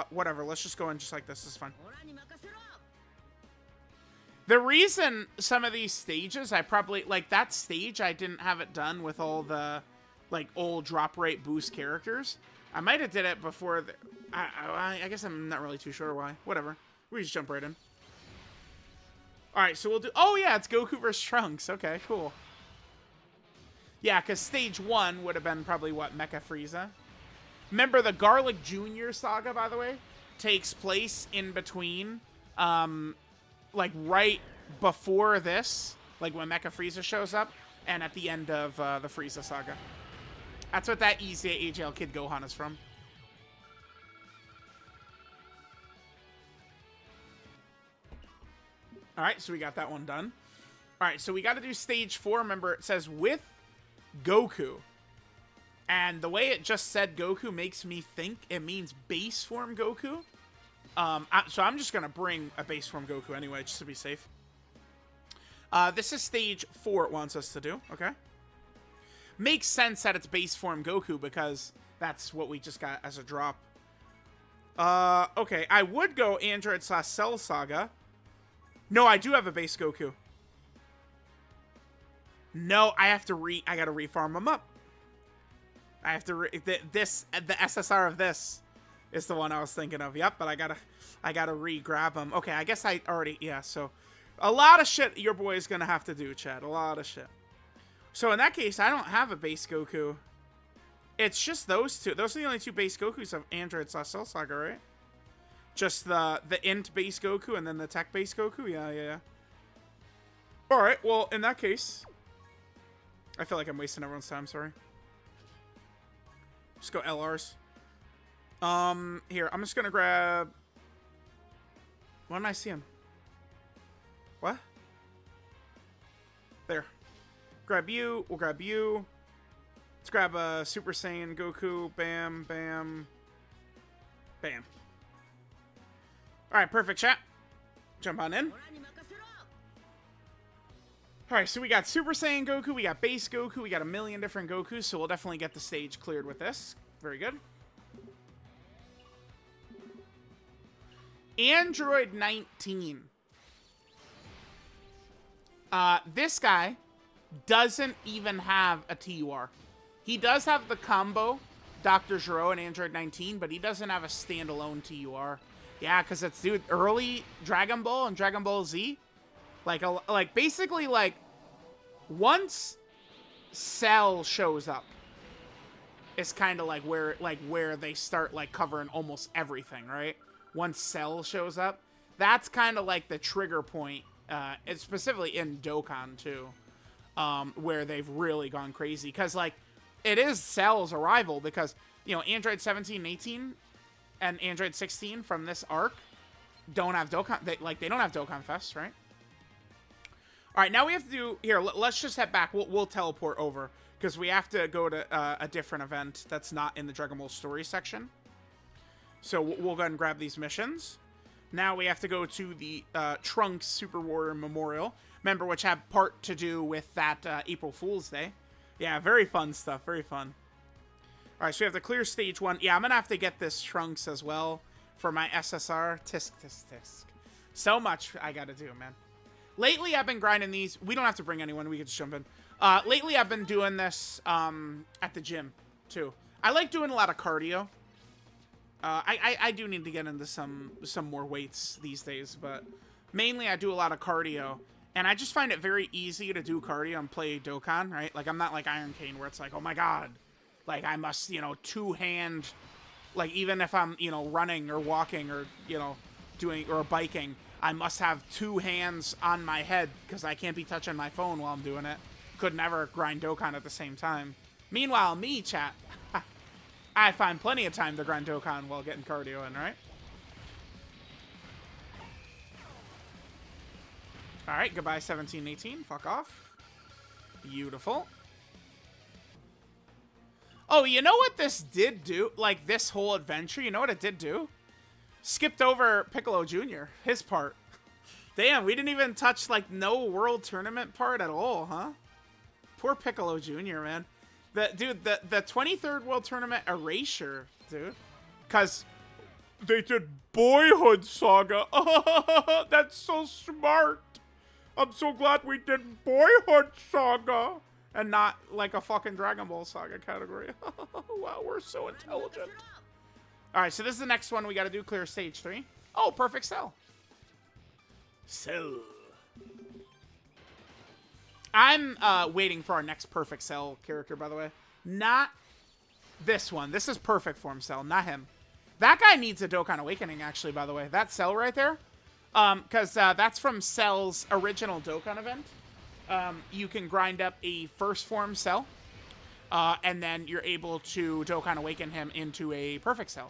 Whatever, let's just go in just like this. This is fine. The reason some of these stages, I probably, like, that stage, I didn't have it done with all the, like, old drop rate boost characters. I might have did it before, I guess I'm not really too sure why. Whatever. We just jump right in. Alright, so we'll do, oh yeah, it's Goku vs. Trunks. Okay, cool. Yeah, because stage 1 would have been probably, what, Mecha Frieza? Remember, the Garlic Jr. saga, by the way, takes place in between, like, right before this, like, when Mecha Frieza shows up, and at the end of the Frieza saga. That's what that Easy AJL Kid Gohan is from. Alright, so we got that one done. Alright, so we got to do stage 4. Remember, it says with Goku. And the way it just said Goku makes me think it means base form Goku. So I'm just going to bring a base form Goku anyway, just to be safe. This is stage 4 it wants us to do, okay? Makes sense that it's base form Goku because that's what we just got as a drop. Okay, I would go Android/Cell Saga. No, I do have a base Goku. No, I gotta refarm him up. I have to the SSR of this is the one I was thinking of. Yep, but I gotta re-grab him. Okay, I guess I already, yeah, so a lot of shit your boy is gonna have to do, Chad. A lot of shit. So in that case, I don't have a base Goku. It's just those two. Those are the only 2 base Gokus of Android/Cell Saga, right? Just the int base Goku and then the tech base Goku? Yeah. Alright, well, in that case, I feel like I'm wasting everyone's time, sorry. Just go LRs. Here, I'm just gonna grab... Why didn't I see him? What? There. Grab you. We'll grab you. Let's grab a Super Saiyan Goku. Bam, bam. Bam. Alright, perfect, chat. Jump on in. All right, so we got Super Saiyan Goku, we got Base Goku, we got a million different Gokus, so we'll definitely get the stage cleared with this. Very good. Android 19. This guy doesn't even have a TUR. He does have the combo Dr. Gero and Android 19, but he doesn't have a standalone TUR. Yeah, because it's, dude, early Dragon Ball and Dragon Ball Z. Like basically, like, once Cell shows up, it's kind of like where they start, like, covering almost everything, right? Once Cell shows up, that's kind of like the trigger point, it's specifically in Dokkan, too, where they've really gone crazy. Because, like, it is Cell's arrival, because, you know, Android 17 and 18 and Android 16 from this arc don't have Dokkan, they don't have Dokkan Fest, right? All right, now we have to do, here, let's just head back. We'll teleport over, because we have to go to a different event that's not in the Dragon Ball Story section. So we'll go ahead and grab these missions. Now we have to go to the Trunks Super Warrior Memorial. Remember, which had part to do with that April Fool's Day. Yeah, very fun stuff, very fun. All right, so we have to clear stage 1. Yeah, I'm going to have to get this Trunks as well for my SSR. Tisk, tisk, tisk. So much I got to do, man. Lately, I've been grinding these. We don't have to bring anyone. We can just jump in. Lately, I've been doing this at the gym, too. I like doing a lot of cardio. I do need to get into some more weights these days, but mainly I do a lot of cardio. And I just find it very easy to do cardio and play Dokkan, right? Like, I'm not like Iron Cane, where it's like, oh my god. Like, I must, you know, two-hand... Like, even if I'm, you know, running or walking or, you know, doing... or biking... I must have 2 hands on my head because I can't be touching my phone while I'm doing it. Could never grind Dokkan at the same time. Meanwhile, me, chat, I find plenty of time to grind Dokkan while getting cardio in, right? Alright, goodbye 17, 18. Fuck off. Beautiful. Oh, you know what this did do? Like, this whole adventure, you know what it did do? Skipped over Piccolo Jr., his part. Damn, we didn't even touch, like, no World Tournament part at all, huh? Poor Piccolo Jr., man. Dude, the 23rd World Tournament erasure, dude. Because they did Boyhood Saga. That's so smart. I'm so glad we did Boyhood Saga. And not, like, a fucking Dragon Ball Saga category. Wow, we're so intelligent. Alright, so this is the next one we gotta do. Clear stage 3. Oh, perfect Cell. Cell. I'm waiting for our next perfect Cell character, by the way. Not this one. This is perfect form Cell, not him. That guy needs a Dokkan Awakening, actually, by the way. That Cell right there. Because that's from Cell's original Dokkan event. You can grind up a first form Cell. And then you're able to Dokkan Awaken him into a perfect Cell.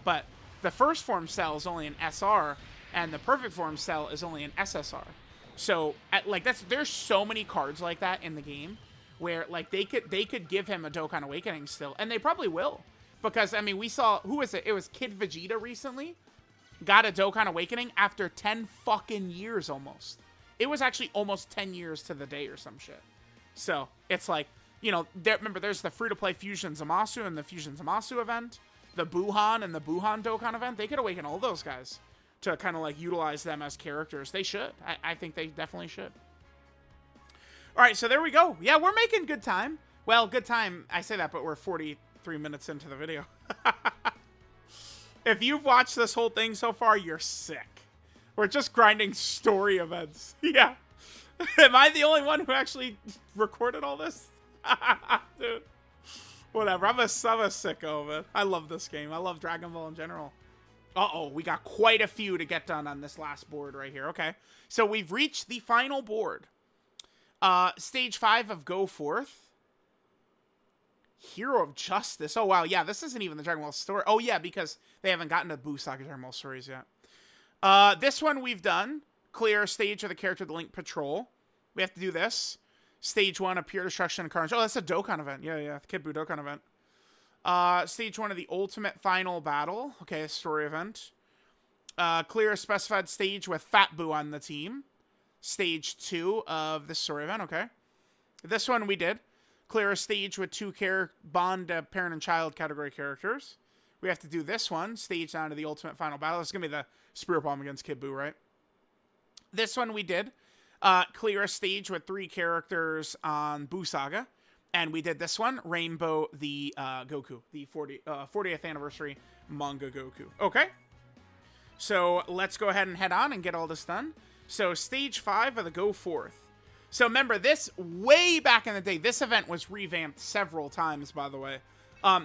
But the first form Cell is only an SR, and the perfect form Cell is only an SSR. So, there's so many cards like that in the game, where like they could give him a Dokkan Awakening still, and they probably will, because I mean we saw, who was it? It was Kid Vegeta recently got a Dokkan Awakening after 10 fucking years almost. It was actually almost 10 years to the day or some shit. So it's like, you know, remember there's the free-to-play Fusion Zamasu and the Fusion Zamasu event. The Buhan and the Buhan Dokkan event, they could awaken all those guys to kind of like utilize them as characters. They should. I think they definitely should. All right, so there we go. Yeah, we're making good time. Well, good time, I say that, but we're 43 minutes into the video. If you've watched this whole thing so far, you're sick. We're just grinding story events. Yeah. Am I the only one who actually recorded all this? Dude. Whatever, I'm a sicko, man. I love this game. I love Dragon Ball in general. Uh-oh, we got quite a few to get done on this last board right here. Okay, so we've reached the final board. Stage 5 of Go Forth. Hero of Justice. Oh, wow, yeah, this isn't even the Dragon Ball story. Oh, yeah, because they haven't gotten to Buu Saga Dragon Ball stories yet. This one we've done. Clear stage of the Character of the Link Patrol. We have to do this. Stage 1 of Pure Destruction and Carnage. Oh, that's a Dokkan event. Yeah, the Kid Buu Dokkan event. Stage 1 of the Ultimate Final Battle. Okay, story event. Clear a specified stage with Fat Buu on the team. stage 2 of the story event. Okay. This one we did. Clear a stage with 2 bond parent and child category characters. We have to do this one. Stage down to the ultimate final battle. This is going to be the Spirit Bomb against Kid Buu, right? This one we did. Clear a stage with 3 characters on Buu Saga. And we did this one. Rainbow the Goku. The 40th anniversary manga Goku. Okay. So let's go ahead and head on and get all this done. So stage 5 of the Go Forth. So remember, this way back in the day, this event was revamped several times, by the way.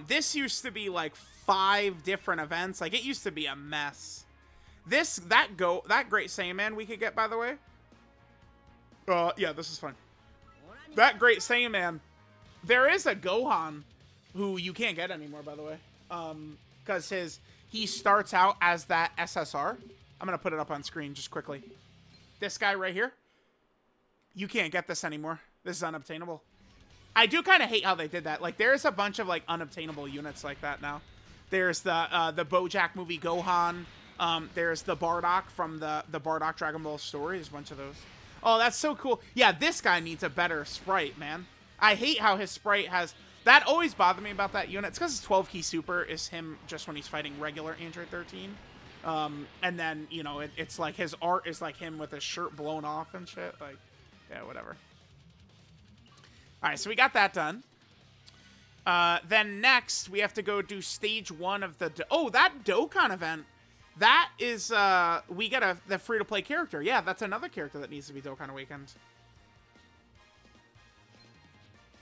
This used to be like 5 different events. Like, it used to be a mess. That Great Saiyaman we could get, by the way. Yeah, this is fine. That Great Saiyaman. There is a Gohan who you can't get anymore, by the way. Because he starts out as that SSR. I'm going to put it up on screen just quickly. This guy right here. You can't get this anymore. This is unobtainable. I do kind of hate how they did that. Like, there's a bunch of, like, unobtainable units like that now. There's the BoJack movie Gohan. There's the Bardock from the Bardock Dragon Ball story. There's a bunch of those. Oh, that's so cool. Yeah, this guy needs a better sprite, man. I hate how his sprite has... That always bothered me about that unit. It's because his 12 key super is him just when he's fighting regular Android 13. And then, you know, it's like his art is like him with his shirt blown off and shit. Like... Yeah, whatever. Alright, so we got that done. Then next, we have to go do stage 1 of the... Oh, that Dokkan event. That is, we get the free-to-play character. Yeah, that's another character that needs to be Dokkan Awakened.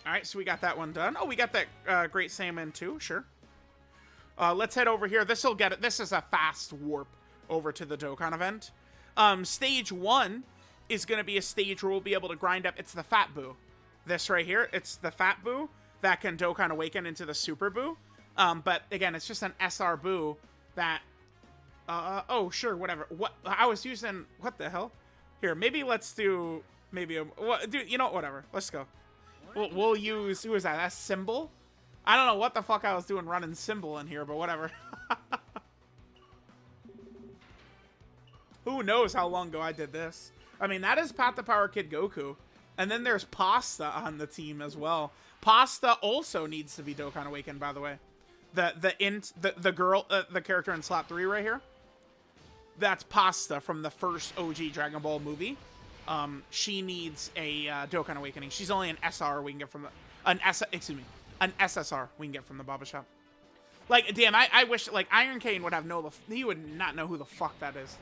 Alright, so we got that one done. Oh, we got that Great Saiyaman too. Sure. Let's head over here. This'll get it. This is a fast warp over to the Dokkan event. Stage 1... is going to be a stage where we'll be able to grind up. It's the Fat Buu. This right here, it's the Fat Buu that can Dokkan Awaken into the Super Buu. But again, it's just an SR Buu that... oh, sure, whatever. What I was using... What the hell? Here, maybe let's do... Maybe a... Dude, you know what? Whatever. Let's go. We'll use... Who is that? That's Symbol? I don't know what the fuck I was doing running Symbol in here, but whatever. Who knows how long ago I did this? I mean, that is Pat the Power Kid Goku. And then there's Pasta on the team as well. Pasta also needs to be Dokkan Awakened, by the way. The girl, the character in Slap 3 right here. That's Pasta from the first OG Dragon Ball movie. She needs a Dokkan Awakening. She's only an SR we can get from the... An SSR we can get from the Baba Shop. Like, damn, I wish, like, Iron Kane would have he would not know who the fuck that is.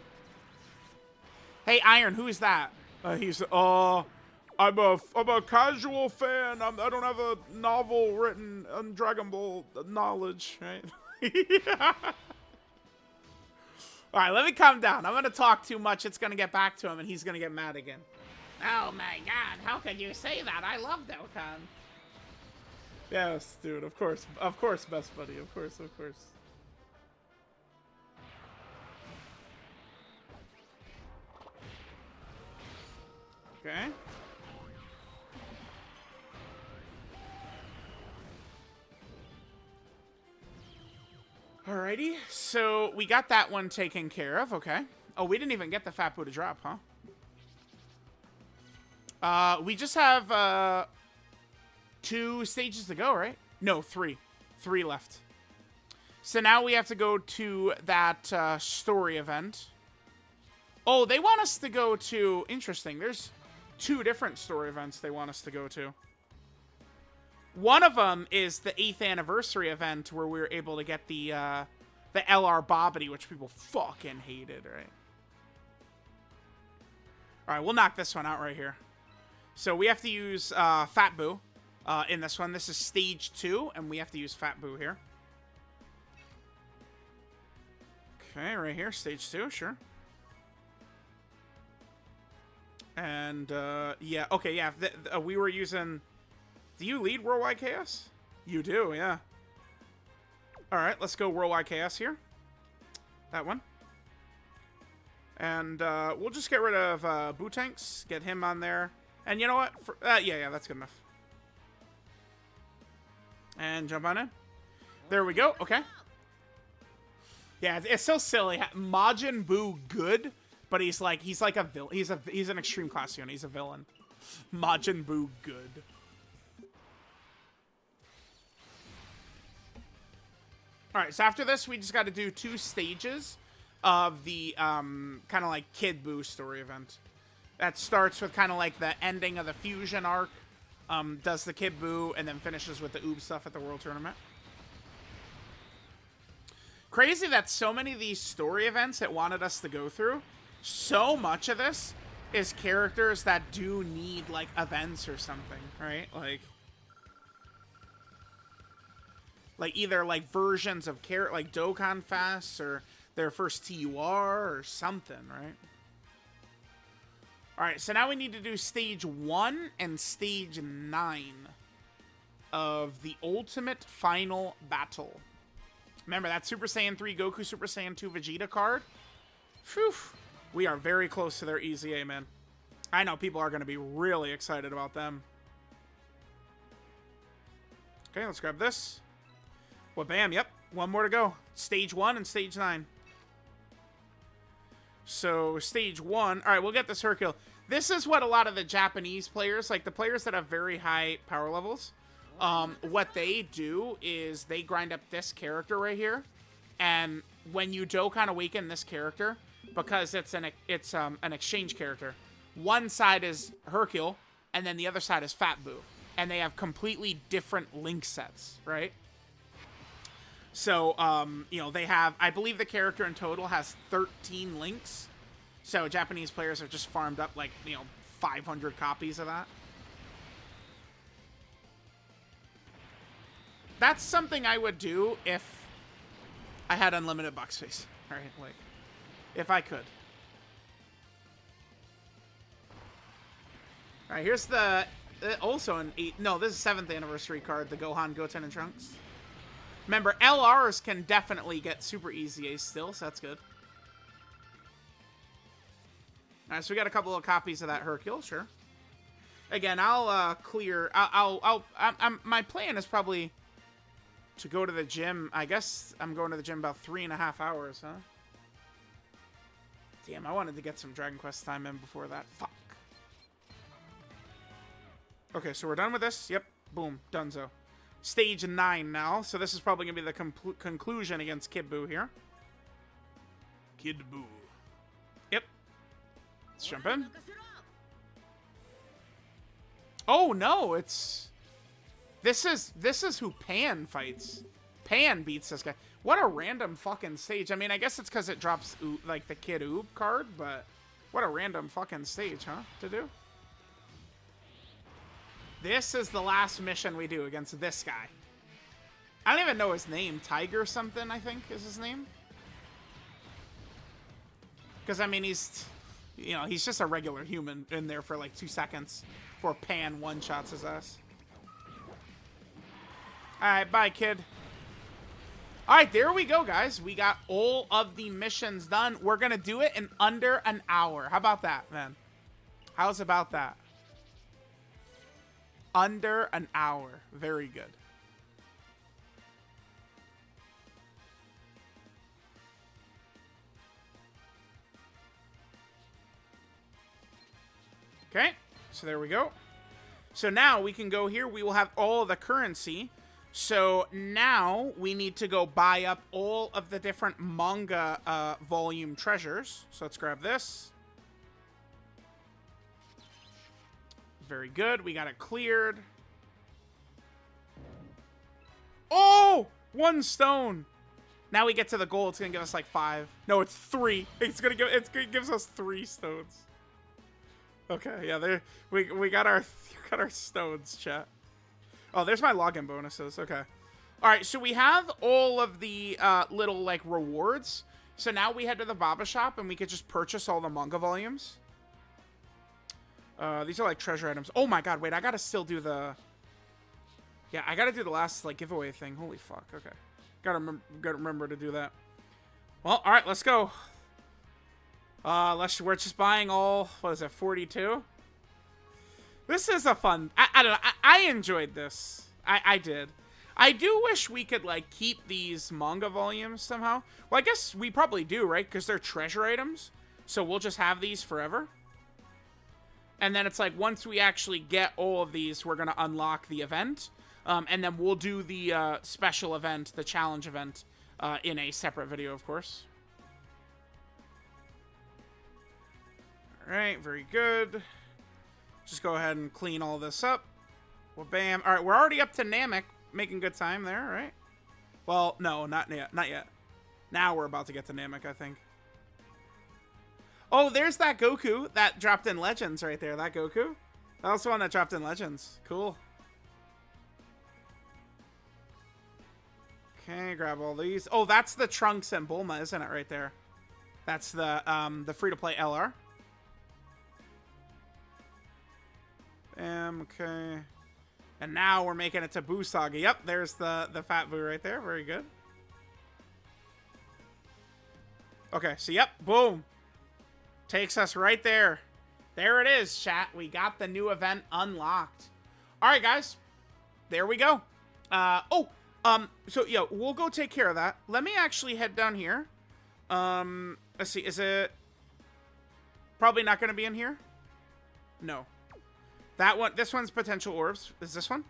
Hey, Iron, who is that? He's, I'm a casual fan. I don't have a novel written on Dragon Ball knowledge, right? All right, let me calm down. I'm going to talk too much. It's going to get back to him, and he's going to get mad again. Oh, my God. How could you say that? I love Dokkan. Yes, dude. Of course, best buddy. Of course. Okay. Alrighty, so we got that one taken care of, okay. Oh, we didn't even get the Fat Buu to drop, huh? We just have, 2 stages to go, right? No, 3. 3 left. So now we have to go to that, story event. Oh, they want us to go to... Interesting, there's 2 different story events they want us to go to. One of them is the 8th anniversary event where we were able to get the LR Bobbity, which people fucking hated, right? Alright, we'll knock this one out right here. So we have to use Fat Buu in this one. This is stage 2, and we have to use Fat Buu here. Okay, right here, stage 2, sure. And, yeah, okay, yeah, we were using... Do you lead Worldwide Chaos? You do, yeah. Alright, let's go Worldwide Chaos here. That one. And, we'll just get rid of, Buu Tanks. Get him on there. And you know what? Yeah, that's good enough. And jump on in. There we go, okay. Yeah, it's so silly. Majin Buu good But he's like a villain. He's an extreme class unit. He's a villain. Majin Buu good. Alright, so after this, we just got to do 2 stages of the kind of like Kid Buu story event. That starts with kind of like the ending of the Fusion arc, does the Kid Buu, and then finishes with the Oob stuff at the World Tournament. Crazy that so many of these story events it wanted us to go through, so much of this is characters that do need like events or something, right? Like either like versions of like Dokkan Fests or their first TUR or something, right? All right, so now we need to do stage 1 and stage 9 of the ultimate final battle. Remember that Super Saiyan 3 Goku, Super Saiyan 2 Vegeta card? Phew. We are very close to their EZA, man. I know people are going to be really excited about them. Okay, let's grab this. Well, bam, yep. 1 more to go. Stage 1 and stage 9. So, stage 1. All right, we'll get this Hercule. This is what a lot of the Japanese players, like the players that have very high power levels, what they do is they grind up this character right here. And when you Dokkan Awaken this character, because it's an exchange character, one side is Hercule, and then the other side is Fat Buu. And they have completely different link sets, right? So, you know, they have, I believe the character in total has 13 links. So Japanese players have just farmed up like, you know, 500 copies of that. That's something I would do if I had unlimited box space, right? Like, if I could. All right, here's the, also an 8, no, this is 7th anniversary card, the Gohan, Goten, and Trunks. Remember, LRs can definitely get super easy A's still, so that's good. Alright, so we got a couple of copies of that Hercule, sure. Again, I'll clear. My plan is probably to go to the gym. I guess I'm going to the gym about 3.5 hours, huh? Damn, I wanted to get some Dragon Quest time in before that. Fuck. Okay, so we're done with this. Yep, boom, donezo. Stage 9 now, so this is probably going to be the conclusion against Kid Buu here. Kid Buu. Yep. Let's jump in. Oh, no, it's... This is who Pan fights. Pan beats this guy. What a random fucking stage. I mean, I guess it's because it drops, like, the Kid Oob card, but... What a random fucking stage, huh, to do? This is the last mission we do against this guy. I don't even know his name. Tiger something, I think, is his name. Because, I mean, he's... You know, he's just a regular human in there for, like, 2 seconds before Pan one-shots his ass. Alright, bye, kid. Alright, there we go, guys. We got all of the missions done. We're going to do it in under an hour. How about that, man? How's about that? Under an hour. Very good. Okay, so there we go. So now we can go here. We will have all the currency. So now we need to go buy up all of the different manga volume treasures. So let's grab this. Very good. We got it cleared. Oh! 1 stone. Now we get to the goal. It's gonna give us like 5. No, it's 3. It's gonna gives us 3 stones. Okay, yeah, there we got our stones, chat. Oh, there's my login bonuses. Okay. All right, so we have all of the little like rewards. So now we head to the Baba shop and we could just purchase all the manga volumes. These are like treasure items. Oh my god, wait, I gotta still do the... Yeah, I gotta do the last like giveaway thing. Holy fuck, okay. Gotta remember to do that. Well, alright, let's go. We're just buying all, what is it, 42? This is a fun... I don't know, I enjoyed this. I did. I do wish we could, like, keep these manga volumes somehow. Well, I guess we probably do, right? Because they're treasure items. So we'll just have these forever. And then it's like, once we actually get all of these, we're going to unlock the event. And then we'll do the special event, the challenge event, in a separate video, of course. All right, very good. Just go ahead and clean all this up. Well, bam. All right, we're already up to Namek, making good time there, right? Well, no, not yet. Not yet. Now we're about to get to Namek, I think. Oh, there's that Goku that dropped in Legends right there. That Goku. That was the one that dropped in Legends. Cool. Okay, grab all these. Oh, that's the Trunks and Bulma, isn't it, right there? That's the free-to-play LR. Okay. And now we're making it to Buu Saga. Yep, there's the fat Buu right there. Very good. Okay, so yep, boom. Takes us right there. There it is, chat. We got the new event unlocked. All right, guys. There we go. So, yeah, we'll go take care of that. Let me actually head down here. Let's see. Is it probably not going to be in here? No. That one, this one's potential orbs. Is this one?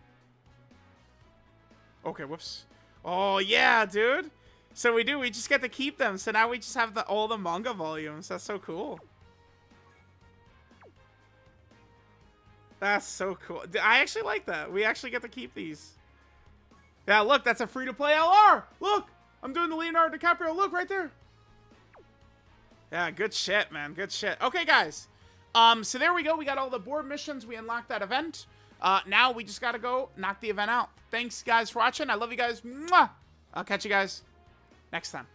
Okay, whoops. Oh, yeah, dude. So we just get to keep them. So now we just have all the manga volumes. That's so cool. That's so cool. I actually like that. We actually get to keep these. Yeah, look, that's a free-to-play LR. Look, I'm doing the Leonardo DiCaprio. Look, right there. Yeah, good shit, man. Good shit. Okay, guys. So there we go. We got all the board missions. We unlocked that event. Now we just got to go knock the event out. Thanks, guys, for watching. I love you guys. Mwah! I'll catch you guys next time.